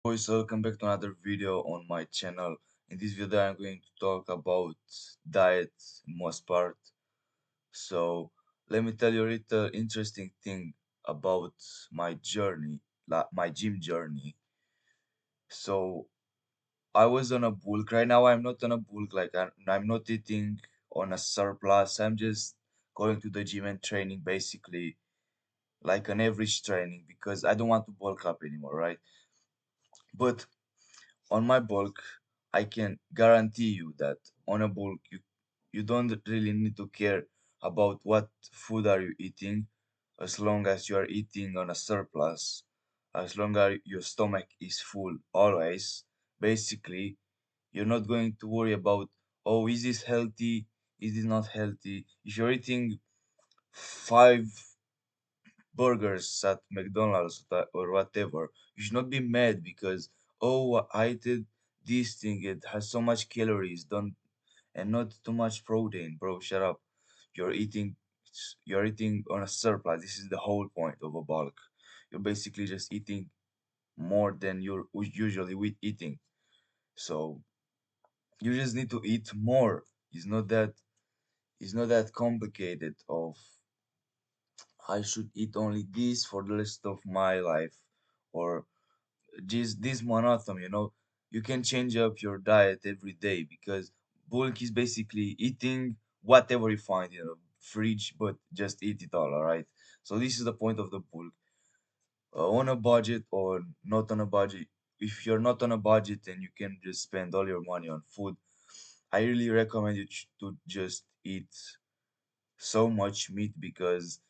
Boys, welcome back to another video on my channel. In this video, I'm going to talk about diet in most part. So, let me tell you a little interesting thing about my journey, my gym journey. So, I was on a bulk. Right now, I'm not on a bulk. Like, I'm not eating on a surplus. I'm just going to the gym and training basically like an average training because I don't want to bulk up anymore, right? But on my bulk, I can guarantee you that on a bulk, you don't really need to care about what food are you eating, as long as you are eating on a surplus, as long as your stomach is full always. Basically, you're not going to worry about, oh, is this healthy? Is this not healthy? If you're eating five burgers at McDonald's or whatever, you should not be mad because, oh, I did this thing, it has so much calories, don't and not too much protein, bro. Shut up. You're eating you're eating on a surplus. This is the whole point of a bulk. You're basically just eating more than you're usually with eating. So you just need to eat more. It's not that complicated of I should eat only this for the rest of my life, or just this monotony. You can change up your diet every day because bulk is basically eating whatever you find in a fridge, but just eat it all right? So this is the point of the bulk. On a budget or not on a budget, if you're not on a budget and you can just spend all your money on food, I really recommend you to just eat so much meat because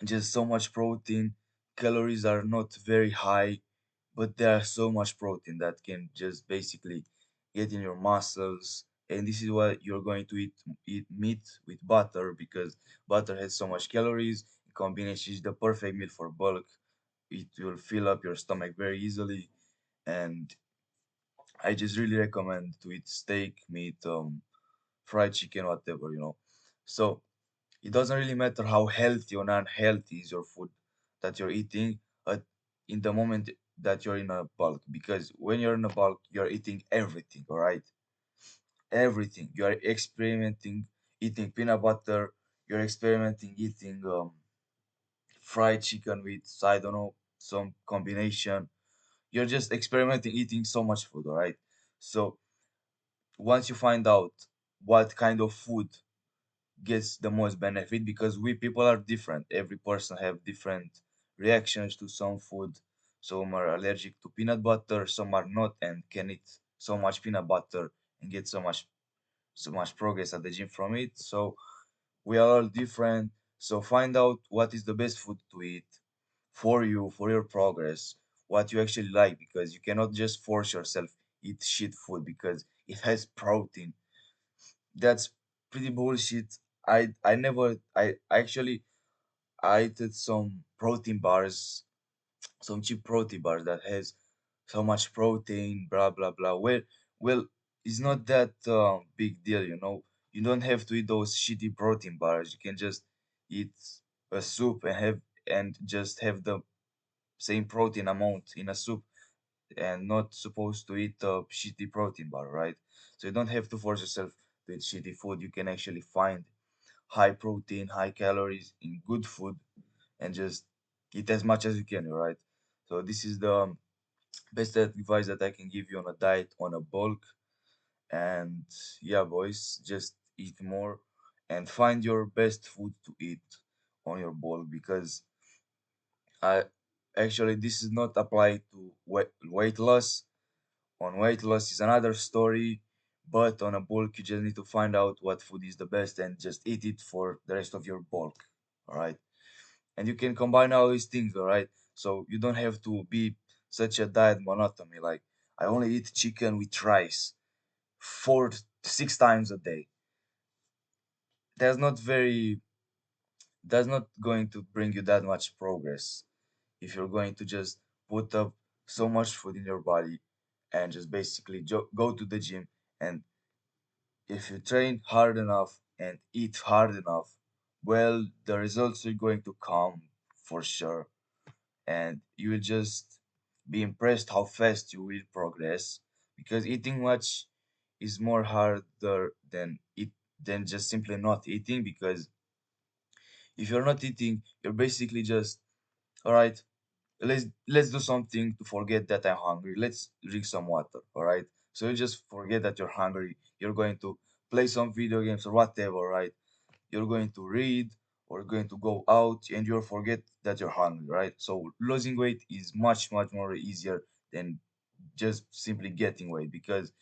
just so much protein. Calories are not very high, but there are so much protein that can just basically get in your muscles. And this is why you're going to eat meat with butter because butter has so much calories. In combination, is the perfect meal for bulk. It will fill up your stomach very easily, and I just really recommend to eat steak, meat, fried chicken, whatever. So it doesn't really matter how healthy or unhealthy is your food that you're eating in the moment that you're in a bulk. Because when you're in a bulk, you're eating everything, all right? Everything. You are experimenting eating peanut butter, you're experimenting eating fried chicken with, I don't know, some combination. You're just experimenting eating so much food, all right? So once you find out what kind of food gets the most benefit, because we people are different, every person have different reactions to some food. Some are allergic to peanut butter, some are not and can eat so much peanut butter and get so much progress at the gym from it. So we are all different. So find out what is the best food to eat for you, for your progress, what you actually like, because you cannot just force yourself eat shit food because it has protein. That's pretty bullshit. I never I actually I ate some protein bars, some cheap protein bars that has so much protein, blah blah blah. Well, it's not that big deal. You don't have to eat those shitty protein bars. You can just eat a soup and just have the same protein amount in a soup and not supposed to eat a shitty protein bar, right? So you don't have to force yourself to eat shitty food. You can actually find high protein, high calories in good food and just eat as much as you can, right? So this is the best advice that I can give you on a diet on a bulk. And yeah, boys, just eat more and find your best food to eat on your bulk because I actually this is not applied to weight loss. On weight loss is another story, but on a bulk, you just need to find out what food is the best and just eat it for the rest of your bulk. All right. And you can combine all these things. All right. So you don't have to be such a diet monotony. Like, I only eat chicken with rice 6 times a day. That's not very, that's not going to bring you that much progress if you're going to just put up so much food in your body and just basically go to the gym. And if you train hard enough and eat hard enough, well, the results are going to come for sure. And you will just be impressed how fast you will progress, because eating much is more harder than just simply not eating. Because if you're not eating, you're basically just, all right, let's do something to forget that I'm hungry. Let's drink some water, all right? So you just forget that you're hungry. You're going to play some video games or whatever, right? You're going to read or going to go out, and you'll forget that you're hungry, right? So losing weight is much much more easier than just simply getting weight. Because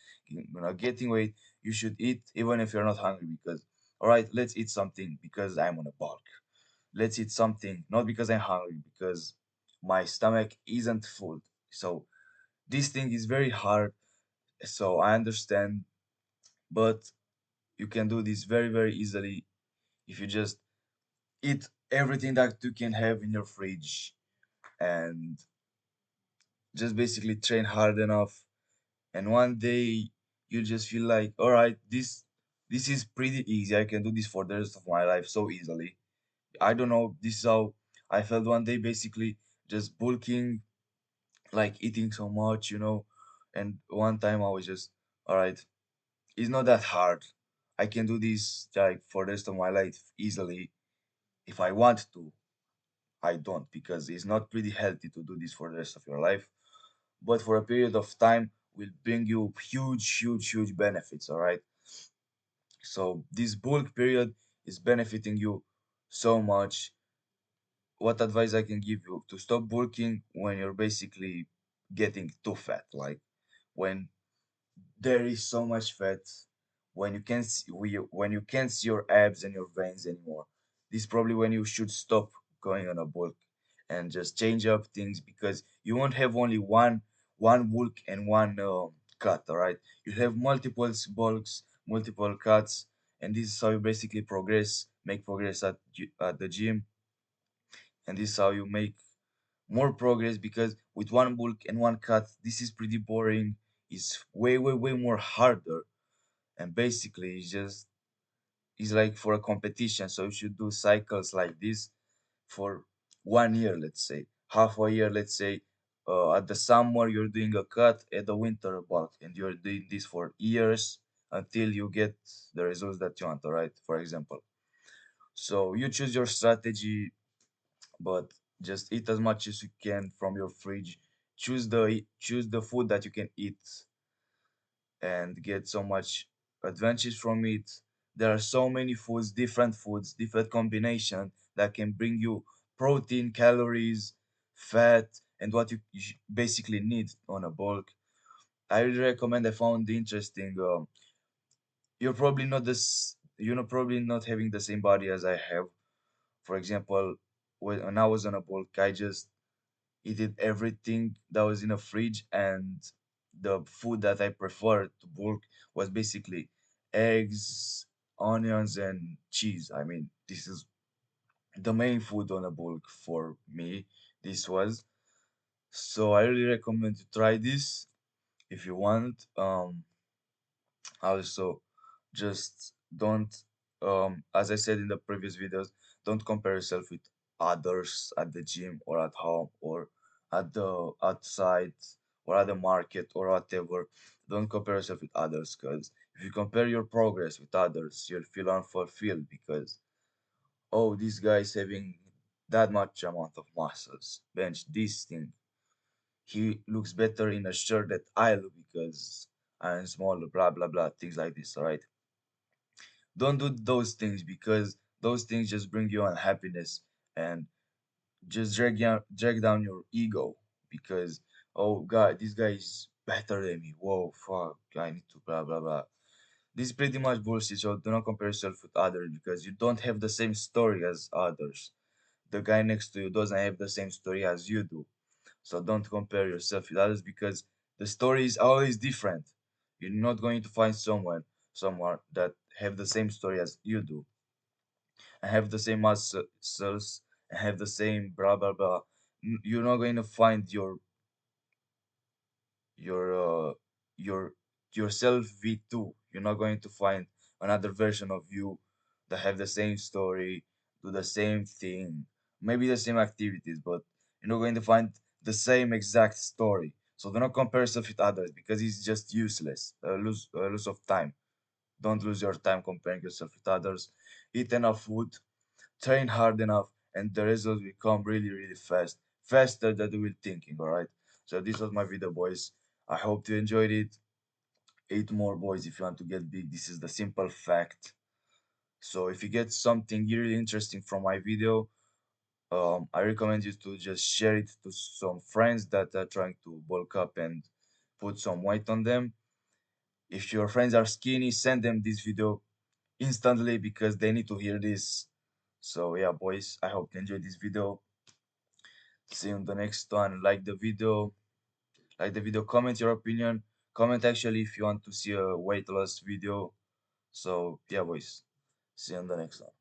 getting weight, you should eat even if you're not hungry. Because, all right, let's eat something because I'm on a bulk. Let's eat something not because I'm hungry, because my stomach isn't full. So this thing is very hard, so I understand, but you can do this very very easily if you just eat everything that you can have in your fridge, and just basically train hard enough. And one day you just feel like, all right, this is pretty easy. I can do this for the rest of my life so easily. I don't know, this is how I felt one day, basically just bulking, like eating so much, and one time I was just, all right, it's not that hard. I can do this like for the rest of my life easily if I want to. I don't, because it's not pretty healthy to do this for the rest of your life. But for a period of time will bring you huge, huge, huge benefits. All right. So this bulk period is benefiting you so much. What advice I can give you to stop bulking when you're basically getting too fat, like when there is so much fat, when you can't see your abs and your veins anymore. This is probably when you should stop going on a bulk and just change up things, because you won't have only one bulk and one cut. All right, you have multiple bulks, multiple cuts, and this is how you basically make progress at the gym. And this is how you make more progress, because with one bulk and one cut, this is pretty boring. It's way, way, way more harder. And basically, it's like for a competition. So you should do cycles like this for 1 year, let's say, half a year, let's say. At the summer, you're doing a cut, at the winter, a bulk, and you're doing this for years until you get the results that you want, all right? For example. So you choose your strategy, but just eat as much as you can from your fridge. Choose the food that you can eat and get so much advantage from it. There are so many foods, different combination that can bring you protein, calories, fat, and what you basically need on a bulk. I really recommend. I found interesting. You're probably not having the same body as I have. For example, when I was on a bulk, I just eating everything that was in a fridge, and the food that I preferred to bulk was basically eggs, onions, and cheese. I mean, this is the main food on a bulk for me. This was, so I really recommend to try this if you want. Also, just don't, as I said in the previous videos, don't compare yourself with others at the gym or at home or at the outside or at the market or whatever. Don't compare yourself with others, because if you compare your progress with others, you'll feel unfulfilled, because, oh, this guy is having that much amount of muscles, bench this thing. He looks better in a shirt that I look because I'm smaller, blah blah blah, things like this. All right, don't do those things, because those things just bring you unhappiness and just drag down your ego. Because, oh god, this guy is better than me, whoa, fuck, I need to blah blah blah. This is pretty much bullshit. So do not compare yourself with others, because you don't have the same story as others. The guy next to you doesn't have the same story as you do. So don't compare yourself with others, because the story is always different. You're not going to find somewhere that have the same story as you do, and have the same muscles, and have the same blah blah blah. You're not going to find your your yourself V2. You're not going to find another version of you that have the same story, do the same thing, maybe the same activities, but you're not going to find the same exact story. So do not compare yourself with others because it's just useless. Lose of time. Don't lose your time comparing yourself with others. Eat enough food, train hard enough, and the results will come really, really fast, faster than you will thinking. All right. So this was my video, boys. I hope you enjoyed it. Eat more, boys, if you want to get big. This is the simple fact. So if you get something really interesting from my video, I recommend you to just share it to some friends that are trying to bulk up and put some weight on them. If your friends are skinny, send them this video instantly because they need to hear this. So yeah, boys, I hope you enjoyed this video. See you in the next one. Like the video, comment your opinion. Comment actually if you want to see a weight loss video. So yeah, boys, see you in the next one.